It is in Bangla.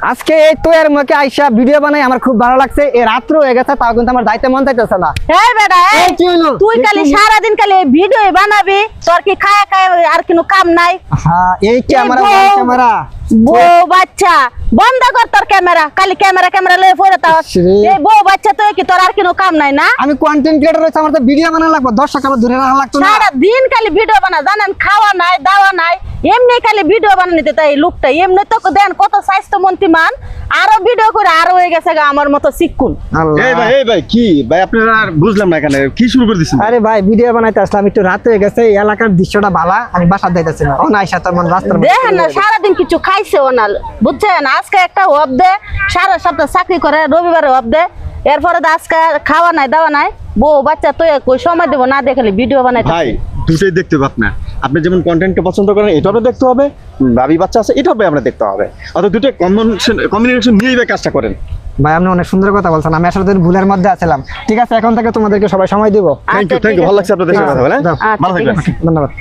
আজকে এই তৈয়ার মুখে আইসা ভিডিও বানাই আমার খুব ভালো লাগছে। এই রাত্র হয়ে গেছে তাও কিন্তু আমার যাইতে মন চাইতেছে না। এই বেটা এই কি হলো? তুই খালি সারা দিন খালি ভিডিও বানাবি, তোর কি খায়া খায়া আর কোনো কাম নাই? হ্যাঁ এই ক্যামেরা ক্যামেরা বউ বাচ্চা বন্ধ কর তোর ক্যামেরা, খালি ক্যামেরা ক্যামেরা লয়ে পড়ে তাও। এই বউ বাচ্চা তো কি তোর আর কোনো কাম নাই না? আমি কন্টেন্ট ক্রিয়েটর হইছি, আমার তো ভিডিও বানানো লাগবে, দর্শক আমার ধরে রাখা লাগতো না। সারা দিন খালি ভিডিও বানা, জানেন খাওয়া নাই দাওয়া নাই, এমনি খালি ভিডিও বানানিতে তাই লোকটা এমনি তো দেন কত স্বাস্থ্য মন্ত্রী মান, আরো ভিডিও করে আরো হয়ে গেছে গা আমার মতো শিক্ষুন। এই ভাই কি ভাই আপনারা আর বুঝলাম না এখানে কি শুরু করে দিছেন? আরে ভাই ভিডিও বানাইতে আসলাম, একটু রাত হয়ে গেছে, এই এলাকার দৃশ্যটা ভালো, আমি বাসা যাইতেছি না। ও না আইসা তোর মন রাস্তার দেখেন না সারাদিন কিছু খাইছে ও না, বুঝছেন? আজকে একটা অফ দে, সারা সপ্তাহ চাকরি করে, রবিবারে অফ দে, এরপরে তো আজকে খাওয়া নাই দাওয়া নাই, বউ বাচ্চা তো কই সময় দেবো না, দেখলে ভিডিও বানাইতে। ভাই দুটোই দেখতে হবে আপনার, আপনি যেমন কন্টেন্টকে পছন্দ করেন এটাও দেখতে হবে, ভাবি বাচ্চা আছে এটাও আমরা দেখতে হবে, অর্থাৎ দুটো কমিউনিকেশন নিয়েই কাজটা করেন। ভাই আপনি অনেক সুন্দর কথা বলছেন, আমি আসলে ভুলের মধ্যে আছিলাম। ঠিক আছে এখন থেকে তোমাদেরকে সবাই সময় দিব। থ্যাংক ইউ ভালো লাগছে আপনাদের সাথে কথা বলে। আচ্ছা, ভালো ঠিক থাকবেন। আছে। ধন্যবাদ।